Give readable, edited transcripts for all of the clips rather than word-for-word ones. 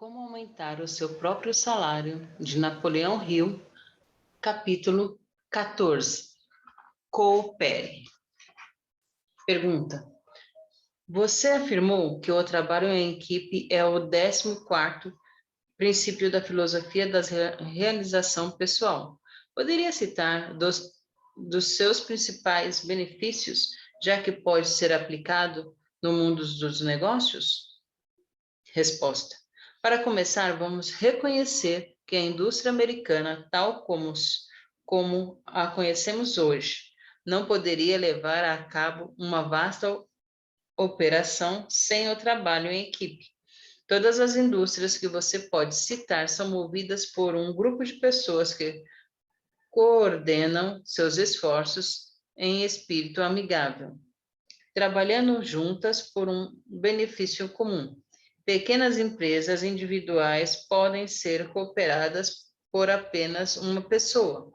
Como aumentar o seu próprio salário, de Napoleão Hill, capítulo 14. Coopere. Pergunta: você afirmou que o trabalho em equipe é o 14º princípio da filosofia da realização pessoal. Poderia citar dos seus principais benefícios, já que pode ser aplicado no mundo dos negócios? Resposta: para começar, vamos reconhecer que a indústria americana, tal como a conhecemos hoje, não poderia levar a cabo uma vasta operação sem o trabalho em equipe. Todas as indústrias que você pode citar são movidas por um grupo de pessoas que coordenam seus esforços em espírito amigável, trabalhando juntas por um benefício comum. Pequenas empresas individuais podem ser cooperadas por apenas uma pessoa,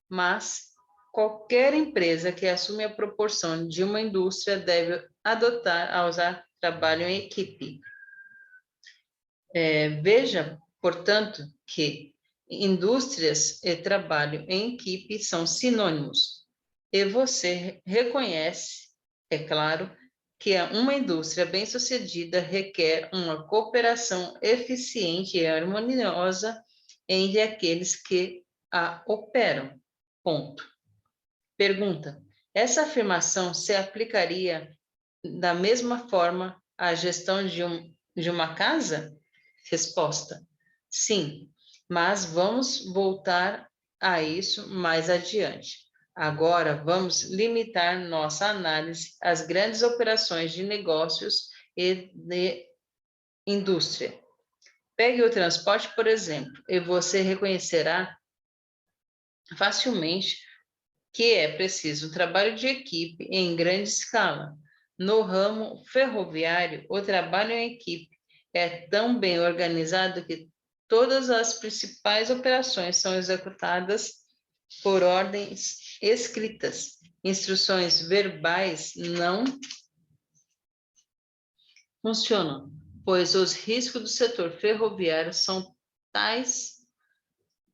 mas qualquer empresa que assume a proporção de uma indústria deve adotar a usar trabalho em equipe. Veja, portanto, que indústrias e trabalho em equipe são sinônimos, e você reconhece, é claro, que uma indústria bem-sucedida requer uma cooperação eficiente e harmoniosa entre aqueles que a operam. Ponto. Pergunta: essa afirmação se aplicaria da mesma forma à gestão de uma casa? Resposta: sim, mas vamos voltar a isso mais adiante. Agora vamos limitar nossa análise às grandes operações de negócios e de indústria. Pegue o transporte, por exemplo, e você reconhecerá facilmente que é preciso um trabalho de equipe em grande escala. No ramo ferroviário, o trabalho em equipe é tão bem organizado que todas as principais operações são executadas por ordens escritas. Instruções verbais não funcionam, pois os riscos do setor ferroviário são tais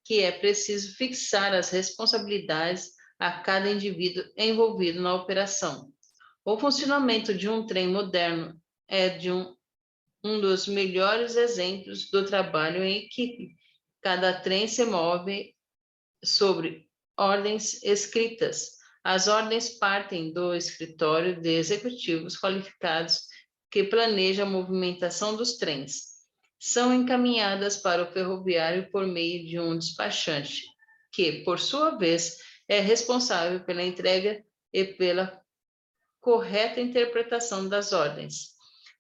que é preciso fixar as responsabilidades a cada indivíduo envolvido na operação. O funcionamento de um trem moderno é um dos melhores exemplos do trabalho em equipe. Cada trem se move sobre ordens escritas. As ordens partem do escritório de executivos qualificados que planeja a movimentação dos trens. São encaminhadas para o ferroviário por meio de um despachante, que, por sua vez, é responsável pela entrega e pela correta interpretação das ordens.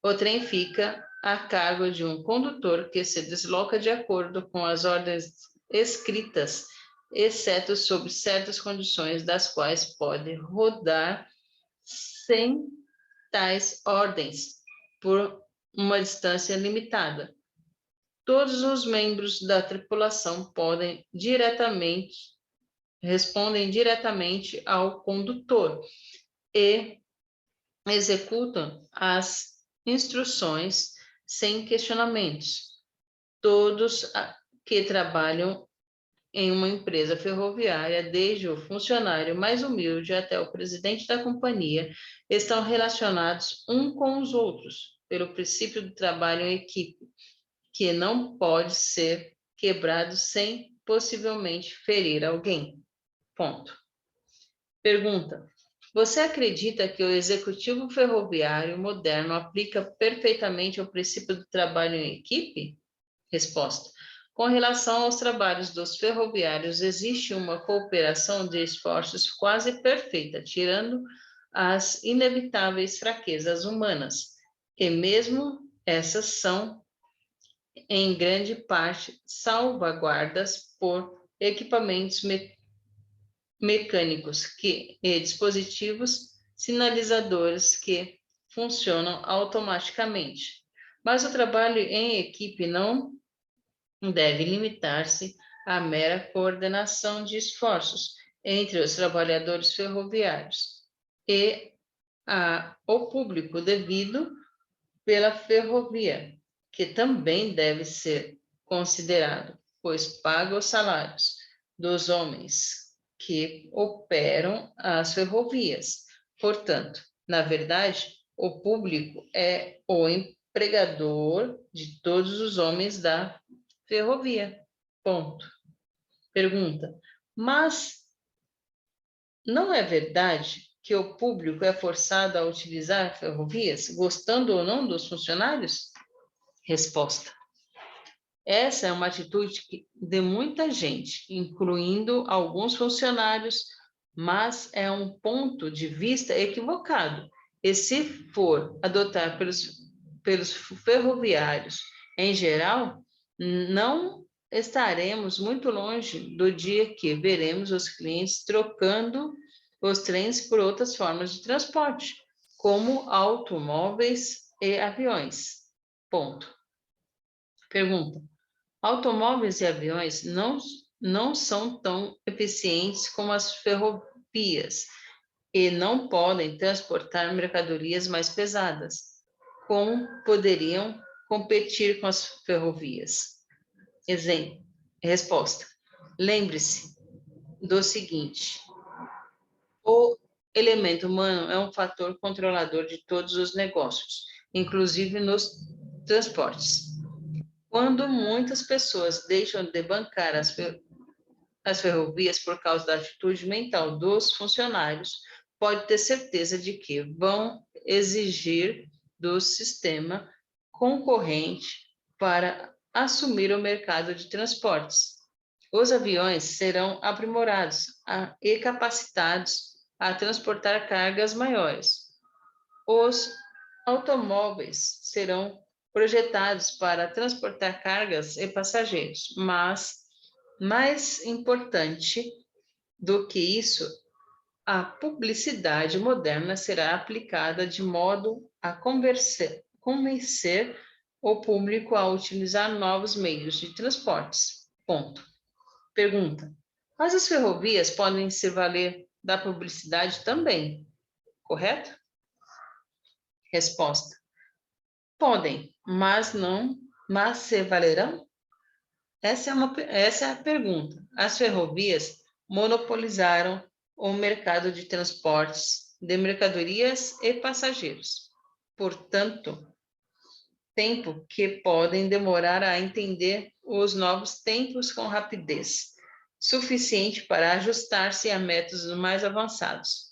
O trem fica a cargo de um condutor que se desloca de acordo com as ordens escritas, exceto sob certas condições das quais pode rodar sem tais ordens por uma distância limitada. Todos os membros da tripulação respondem diretamente ao condutor e executam as instruções sem questionamentos. Todos que trabalham em uma empresa ferroviária, desde o funcionário mais humilde até o presidente da companhia, estão relacionados uns com os outros pelo princípio do trabalho em equipe, que não pode ser quebrado sem possivelmente ferir alguém. Ponto. Pergunta: você acredita que o executivo ferroviário moderno aplica perfeitamente o princípio do trabalho em equipe? Resposta: com relação aos trabalhos dos ferroviários, existe uma cooperação de esforços quase perfeita, tirando as inevitáveis fraquezas humanas, e mesmo essas são, em grande parte, salvaguardas por equipamentos mecânicos e dispositivos sinalizadores que funcionam automaticamente. Mas o trabalho em equipe não deve limitar-se à mera coordenação de esforços entre os trabalhadores ferroviários e o público devido pela ferrovia, que também deve ser considerado, pois paga os salários dos homens que operam as ferrovias. Portanto, na verdade, o público é o empregador de todos os homens da ferrovia. Ponto. Pergunta: mas não é verdade que o público é forçado a utilizar ferrovias, gostando ou não dos funcionários? Resposta: essa é uma atitude de muita gente, incluindo alguns funcionários, mas é um ponto de vista equivocado. E se for adotado pelos ferroviários em geral, não estaremos muito longe do dia que veremos os clientes trocando os trens por outras formas de transporte, como automóveis e aviões. Ponto. Pergunta: automóveis e aviões não são tão eficientes como as ferrovias e não podem transportar mercadorias mais pesadas. Como poderiam competir com as ferrovias? Exemplo. Resposta: lembre-se do seguinte: o elemento humano é um fator controlador de todos os negócios, inclusive nos transportes. Quando muitas pessoas deixam de bancar as ferrovias por causa da atitude mental dos funcionários, pode ter certeza de que vão exigir do sistema concorrente para assumir o mercado de transportes. Os aviões serão aprimorados e capacitados a transportar cargas maiores. Os automóveis serão projetados para transportar cargas e passageiros, mas mais importante do que isso, a publicidade moderna será aplicada de modo a convencer o público a utilizar novos meios de transportes. Ponto. Pergunta: mas as ferrovias podem se valer da publicidade também, correto? Resposta: podem, mas se valerão? Essa é a pergunta. As ferrovias monopolizaram o mercado de transportes de mercadorias e passageiros. Portanto, tempo que podem demorar a entender os novos tempos com rapidez suficiente para ajustar-se a métodos mais avançados.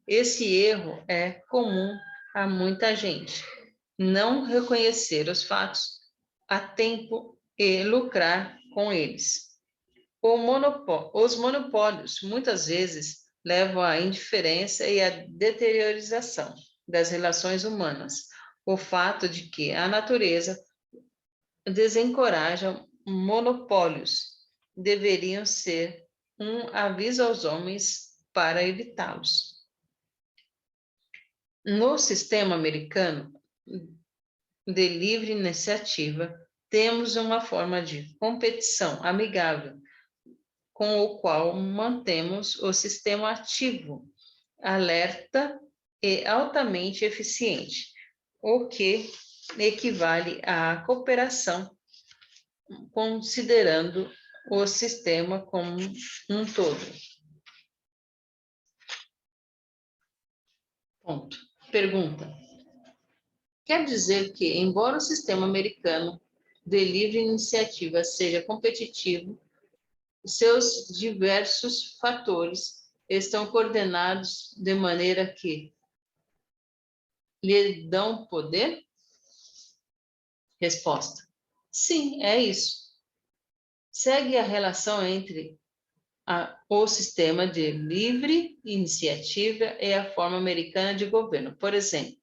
Esse erro é comum a muita gente. Não reconhecer os fatos a tempo e lucrar com eles. Os monopólios muitas vezes levam à indiferença e à deteriorização das relações humanas. O fato de que a natureza desencoraja monopólios deveriam ser um aviso aos homens para evitá-los. No sistema americano de livre iniciativa, temos uma forma de competição amigável, com o qual mantemos o sistema ativo, alerta e altamente eficiente, o que equivale à cooperação, considerando o sistema como um todo. Ponto. Pergunta: quer dizer que, embora o sistema americano de livre iniciativa seja competitivo, seus diversos fatores estão coordenados de maneira que lhe dão poder? Resposta: sim, é isso. Segue a relação entre o sistema de livre iniciativa e a forma americana de governo. Por exemplo,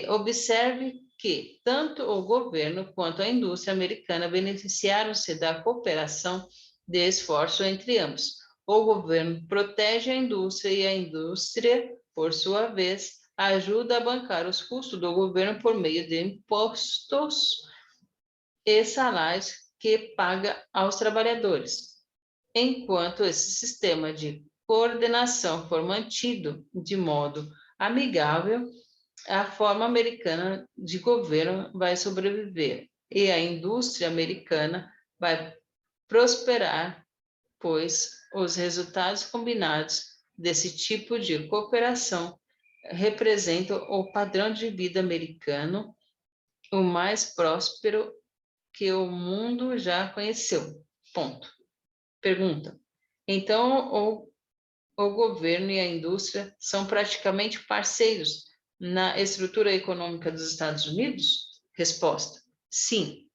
observe que tanto o governo quanto a indústria americana beneficiaram-se da cooperação de esforço entre ambos. O governo protege a indústria e a indústria, por sua vez, ajuda a bancar os custos do governo por meio de impostos e salários que paga aos trabalhadores. Enquanto esse sistema de coordenação for mantido de modo amigável, a forma americana de governo vai sobreviver e a indústria americana vai prosperar, pois os resultados combinados desse tipo de cooperação representam o padrão de vida americano, o mais próspero que o mundo já conheceu. Ponto. Pergunta. Então, o governo e a indústria são praticamente parceiros na estrutura econômica dos Estados Unidos? Resposta: sim.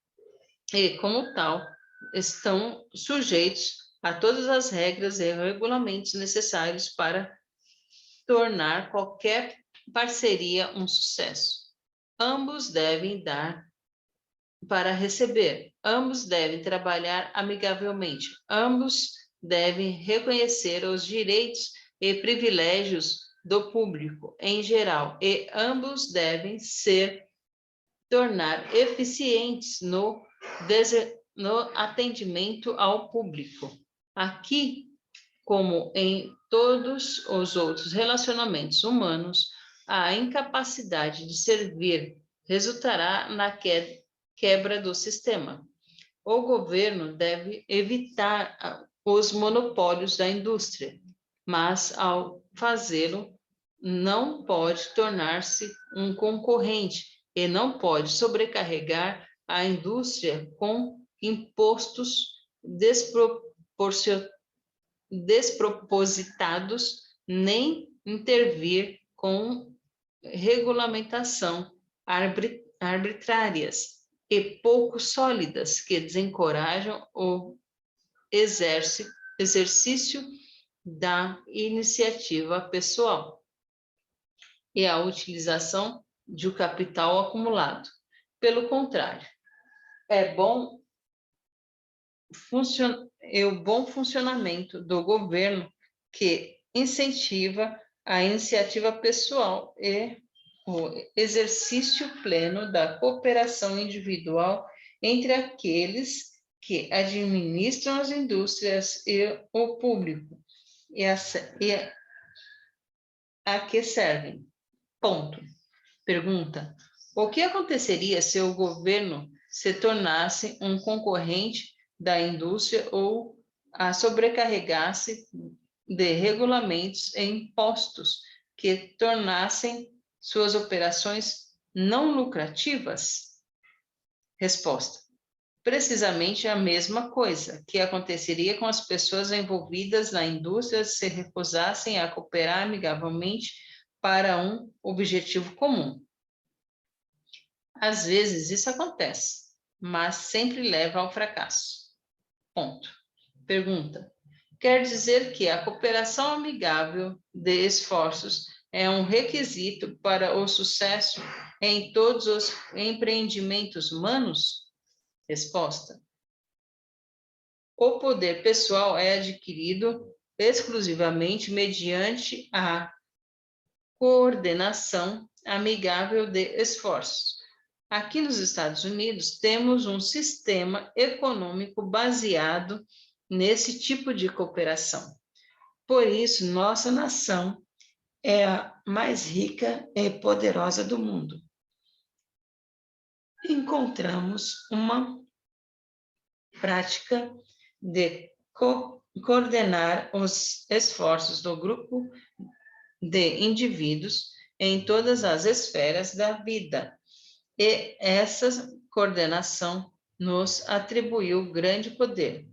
E, como tal, estão sujeitos a todas as regras e regulamentos necessários para tornar qualquer parceria um sucesso. Ambos devem dar para receber, ambos devem trabalhar amigavelmente, ambos devem reconhecer os direitos e privilégios do público em geral, e ambos devem se tornar eficientes no atendimento ao público. Aqui, como em todos os outros relacionamentos humanos, a incapacidade de servir resultará na quebra do sistema. O governo deve evitar os monopólios da indústria, mas, ao fazê-lo, não pode tornar-se um concorrente e não pode sobrecarregar a indústria com impostos despropositados, nem intervir com regulamentação arbitrárias e pouco sólidas que desencorajam o exercício da iniciativa pessoal e a utilização de um capital acumulado. Pelo contrário, é bom o bom funcionamento do governo que incentiva a iniciativa pessoal e o exercício pleno da cooperação individual entre aqueles que administram as indústrias e o público e a que servem. Ponto. Pergunta: o que aconteceria se o governo se tornasse um concorrente da indústria ou a sobrecarregasse de regulamentos e impostos que tornassem suas operações não lucrativas? Resposta: precisamente a mesma coisa que aconteceria com as pessoas envolvidas na indústria se recusassem a cooperar amigavelmente para um objetivo comum. Às vezes isso acontece, mas sempre leva ao fracasso. Ponto. Pergunta: quer dizer que a cooperação amigável de esforços é um requisito para o sucesso em todos os empreendimentos humanos? Resposta: o poder pessoal é adquirido exclusivamente mediante a coordenação amigável de esforços. Aqui nos Estados Unidos, temos um sistema econômico baseado nesse tipo de cooperação. Por isso, nossa nação é a mais rica e poderosa do mundo. Encontramos uma prática de coordenar os esforços do grupo de indivíduos em todas as esferas da vida. E essa coordenação nos atribuiu grande poder.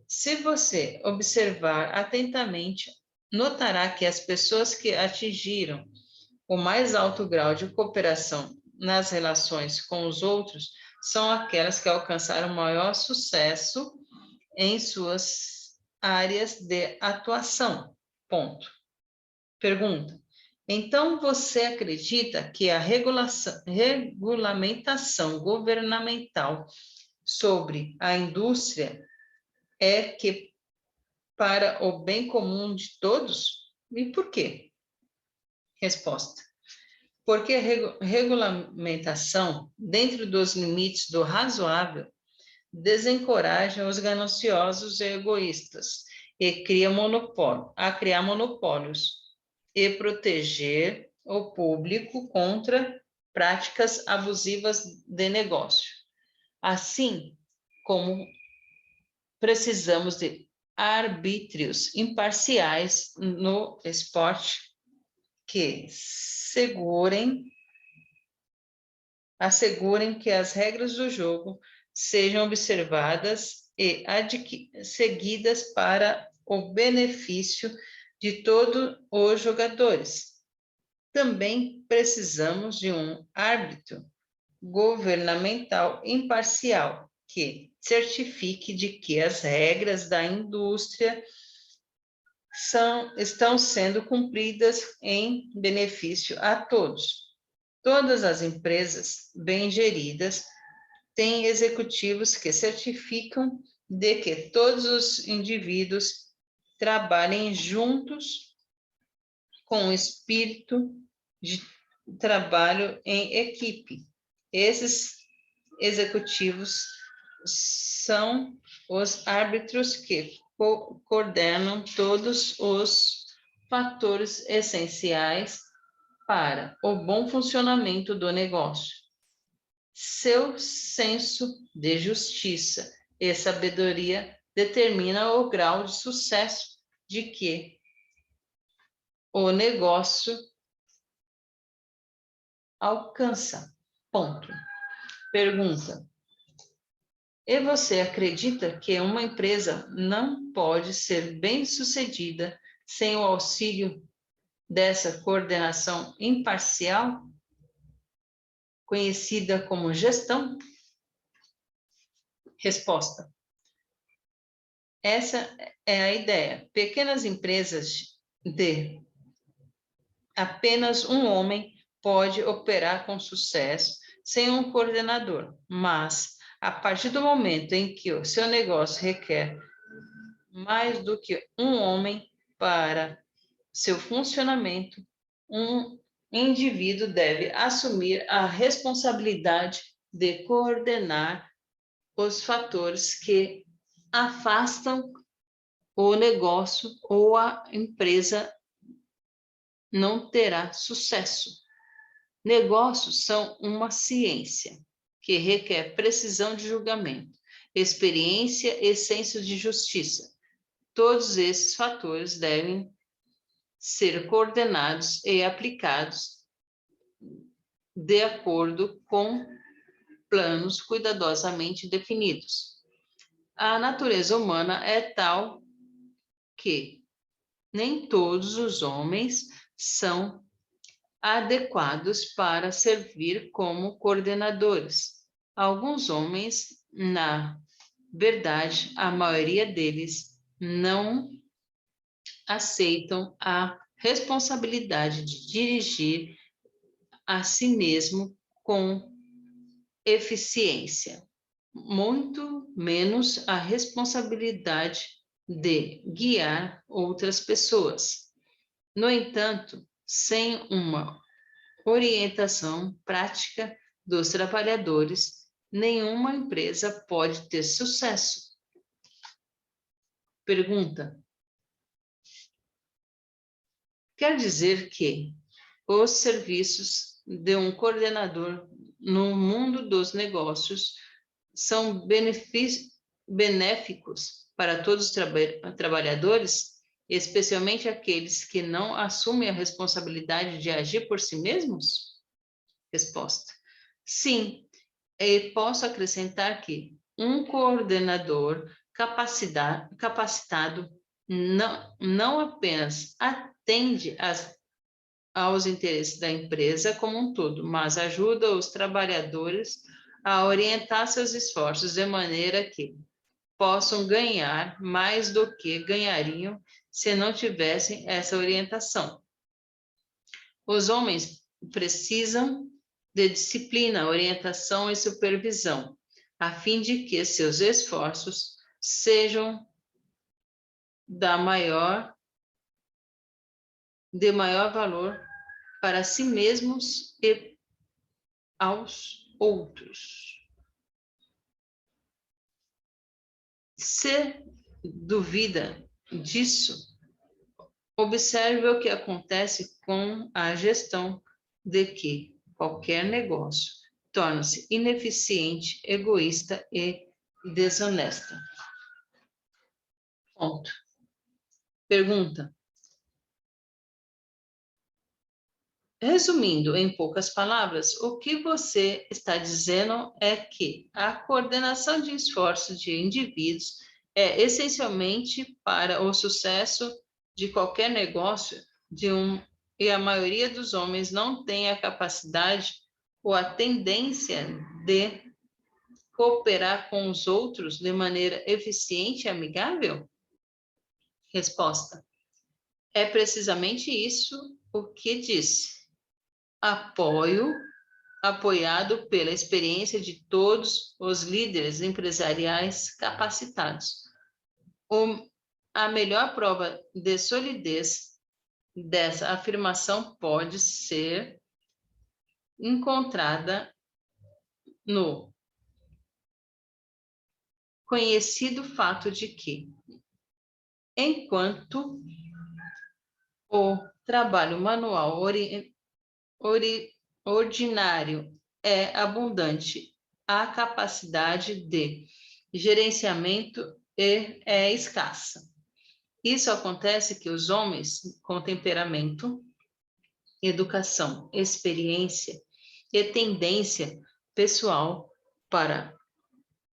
Se você observar atentamente, notará que as pessoas que atingiram o mais alto grau de cooperação nas relações com os outros são aquelas que alcançaram maior sucesso em suas áreas de atuação. Ponto. Pergunta: então você acredita que a regulamentação governamental sobre a indústria é que para o bem comum de todos? E por quê? Resposta: porque a regulamentação, dentro dos limites do razoável, desencoraja os gananciosos e egoístas e criar monopólios e proteger o público contra práticas abusivas de negócio. Assim como precisamos de arbítrios imparciais no esporte que assegurem que as regras do jogo sejam observadas e seguidas para o benefício de todos os jogadores. Também precisamos de um árbitro governamental imparcial que certifique de que as regras da indústria estão sendo cumpridas em benefício a todos. Todas as empresas bem geridas têm executivos que certificam de que todos os indivíduos trabalhem juntos com o espírito de trabalho em equipe. Esses executivos são os árbitros que coordenam todos os fatores essenciais para o bom funcionamento do negócio. Seu senso de justiça e sabedoria determina o grau de sucesso de que o negócio alcança. Ponto. Pergunta: e você acredita que uma empresa não pode ser bem-sucedida sem o auxílio dessa coordenação imparcial, conhecida como gestão? Resposta: essa é a ideia. Pequenas empresas de apenas um homem pode operar com sucesso sem um coordenador, mas a partir do momento em que o seu negócio requer mais do que um homem para seu funcionamento, um indivíduo deve assumir a responsabilidade de coordenar os fatores que afastam o negócio ou a empresa não terá sucesso. Negócios são uma ciência que requer precisão de julgamento, experiência e senso de justiça. Todos esses fatores devem ser coordenados e aplicados de acordo com planos cuidadosamente definidos. A natureza humana é tal que nem todos os homens são adequados para servir como coordenadores. Alguns homens, na verdade, a maioria deles não aceitam a responsabilidade de dirigir a si mesmo com eficiência, muito menos a responsabilidade de guiar outras pessoas. No entanto, sem uma orientação prática dos trabalhadores, nenhuma empresa pode ter sucesso. Pergunta: quer dizer que os serviços de um coordenador no mundo dos negócios são benéficos para todos os trabalhadores, especialmente aqueles que não assumem a responsabilidade de agir por si mesmos? Resposta: sim, e posso acrescentar que um coordenador capacitado não apenas atende aos interesses da empresa como um todo, mas ajuda os trabalhadores a orientar seus esforços de maneira que possam ganhar mais do que ganhariam se não tivessem essa orientação. Os homens precisam de disciplina, orientação e supervisão, a fim de que seus esforços sejam de maior valor para si mesmos e aos outros. Se duvida disso, observe o que acontece com a gestão de que qualquer negócio torna-se ineficiente, egoísta e desonesta. Ponto. Pergunta. Resumindo em poucas palavras, o que você está dizendo é que a coordenação de esforços de indivíduos é essencialmente para o sucesso de qualquer negócio e a maioria dos homens não tem a capacidade ou a tendência de cooperar com os outros de maneira eficiente e amigável? Resposta. É precisamente isso o que disse. Apoiado pela experiência de todos os líderes empresariais capacitados. A melhor prova de solidez dessa afirmação pode ser encontrada no conhecido fato de que, enquanto o trabalho manual ordinário é abundante, a capacidade de gerenciamento é escassa. Isso acontece que os homens com temperamento, educação, experiência e tendência pessoal para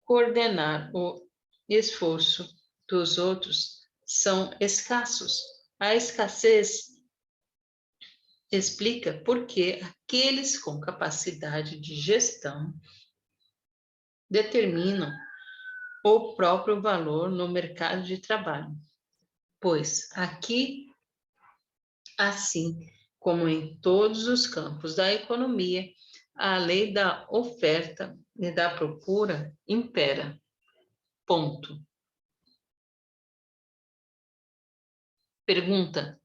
coordenar o esforço dos outros são escassos. A escassez explica por que aqueles com capacidade de gestão determinam o próprio valor no mercado de trabalho. Pois aqui, assim como em todos os campos da economia, a lei da oferta e da procura impera. Ponto. Pergunta.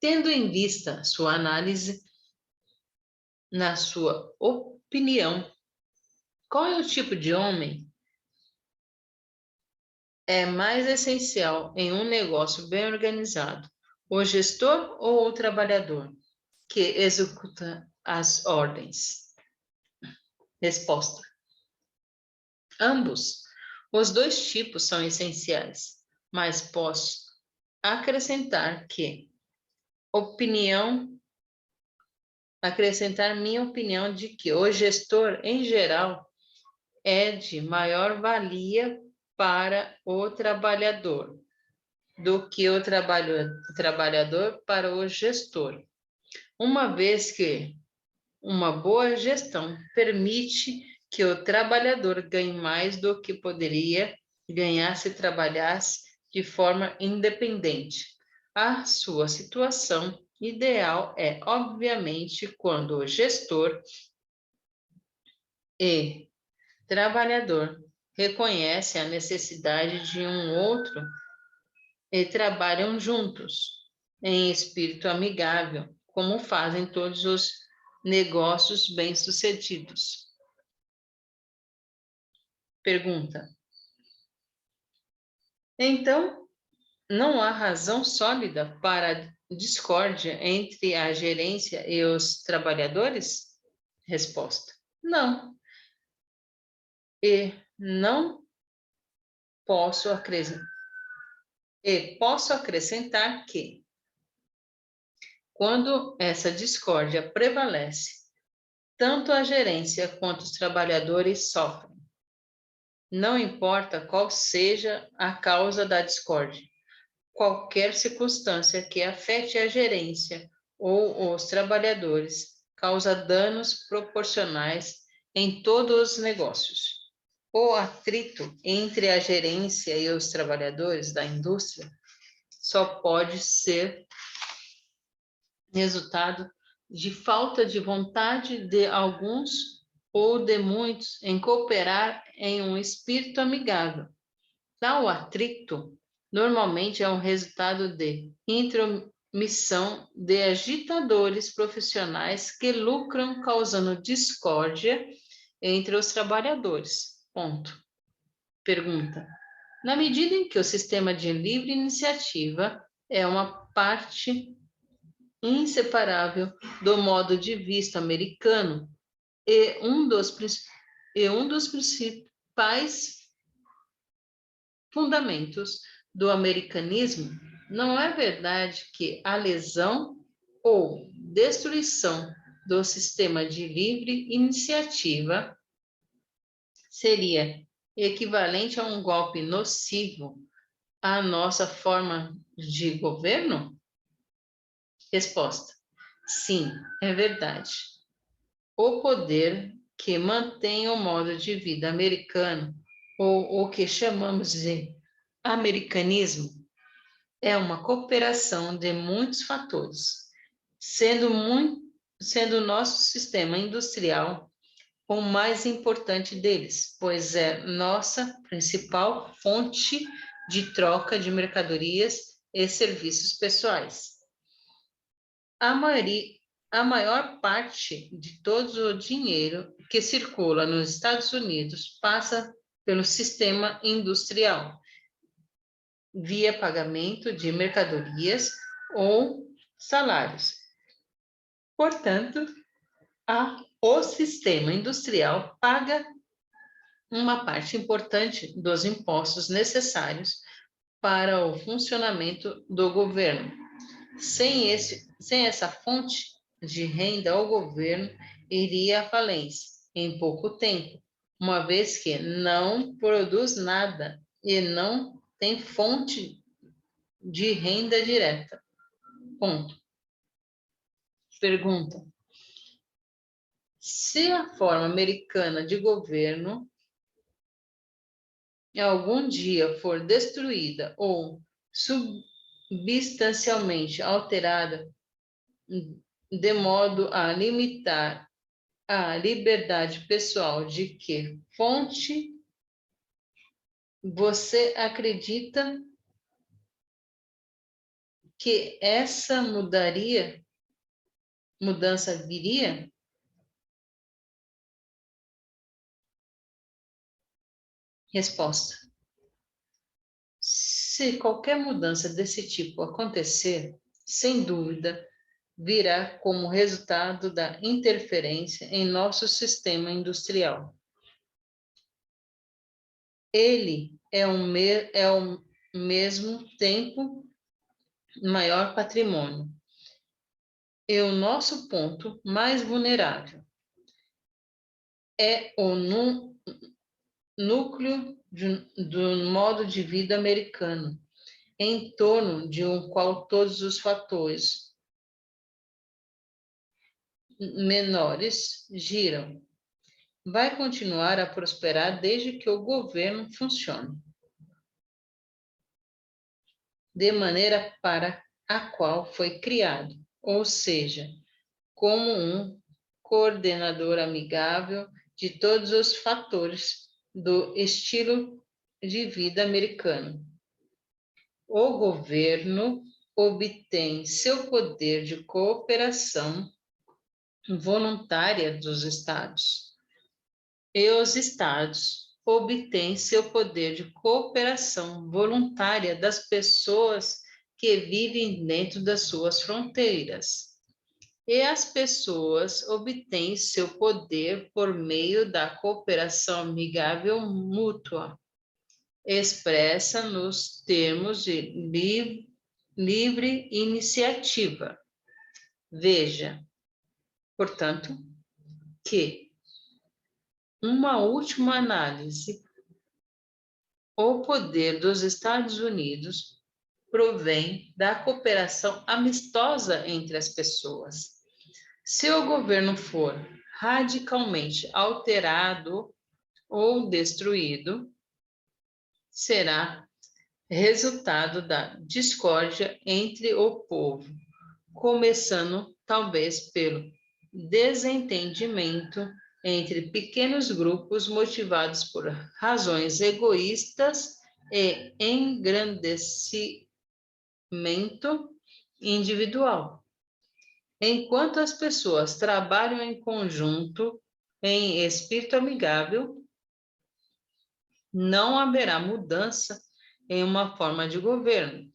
Tendo em vista sua análise, na sua opinião, qual é o tipo de homem é mais essencial em um negócio bem organizado? O gestor ou o trabalhador que executa as ordens? Resposta. Ambos. Os dois tipos são essenciais, mas posso acrescentar minha opinião de que o gestor, em geral, é de maior valia para o trabalhador do que o trabalhador para o gestor, uma vez que uma boa gestão permite que o trabalhador ganhe mais do que poderia ganhar se trabalhasse de forma independente. A sua situação ideal é, obviamente, quando o gestor e trabalhador reconhecem a necessidade de um outro e trabalham juntos, em espírito amigável, como fazem todos os negócios bem-sucedidos. Pergunta. Então, não há razão sólida para a discórdia entre a gerência e os trabalhadores? Resposta. Não. E posso acrescentar que, quando essa discórdia prevalece, tanto a gerência quanto os trabalhadores sofrem. Não importa qual seja a causa da discórdia, qualquer circunstância que afete a gerência ou os trabalhadores causa danos proporcionais em todos os negócios. O atrito entre a gerência e os trabalhadores da indústria só pode ser resultado de falta de vontade de alguns ou de muitos em cooperar em um espírito amigável. Tal atrito normalmente é um resultado de intromissão de agitadores profissionais que lucram causando discórdia entre os trabalhadores. Ponto. Pergunta. Na medida em que o sistema de livre iniciativa é uma parte inseparável do modo de vista americano e um dos principais fundamentos do americanismo. Não é verdade que a lesão ou destruição do sistema de livre iniciativa seria equivalente a um golpe nocivo à nossa forma de governo? Resposta: sim, é verdade. O poder que mantém o modo de vida americano, ou o que chamamos de americanismo, é uma cooperação de muitos fatores, sendo o nosso sistema industrial o mais importante deles, pois é nossa principal fonte de troca de mercadorias e serviços pessoais. A maior parte de todo o dinheiro que circula nos Estados Unidos passa pelo sistema industrial, via pagamento de mercadorias ou salários. Portanto, o sistema industrial paga uma parte importante dos impostos necessários para o funcionamento do governo. Sem essa fonte de renda, o governo iria à falência em pouco tempo, uma vez que não produz nada e não tem fonte de renda direta. Ponto. Pergunta: se a forma americana de governo algum dia for destruída ou substancialmente alterada de modo a limitar a liberdade pessoal, de que fonte você acredita que essa mudança viria? Resposta: se qualquer mudança desse tipo acontecer, sem dúvida, virá como resultado da interferência em nosso sistema industrial. Ele é ao mesmo tempo maior patrimônio e o nosso ponto mais vulnerável. É o núcleo do modo de vida americano, em torno de um qual todos os fatores menores giram. Vai continuar a prosperar desde que o governo funcione de maneira para a qual foi criado, ou seja, como um coordenador amigável de todos os fatores do estilo de vida americano. O governo obtém seu poder de cooperação voluntária dos estados, e os estados obtêm seu poder de cooperação voluntária das pessoas que vivem dentro das suas fronteiras. E as pessoas obtêm seu poder por meio da cooperação amigável mútua, expressa nos termos de livre iniciativa. Veja, portanto, que uma última análise, o poder dos Estados Unidos provém da cooperação amistosa entre as pessoas. Se o governo for radicalmente alterado ou destruído, será resultado da discórdia entre o povo, começando talvez pelo desentendimento entre pequenos grupos motivados por razões egoístas e engrandecimento individual. Enquanto as pessoas trabalham em conjunto, em espírito amigável, não haverá mudança em uma forma de governo,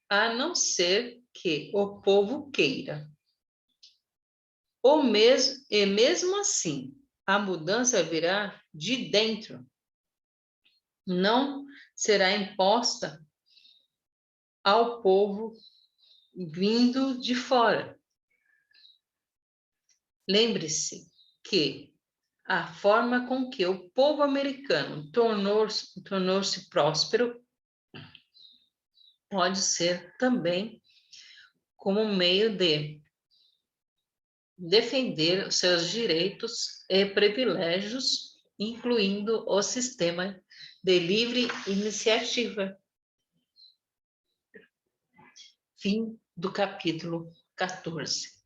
a não ser que o povo queira. E mesmo assim, a mudança virá de dentro. Não será imposta ao povo vindo de fora. Lembre-se que a forma com que o povo americano tornou-se próspero pode ser também como meio de defender os seus direitos e privilégios, incluindo o sistema de livre iniciativa. Fim do capítulo 14.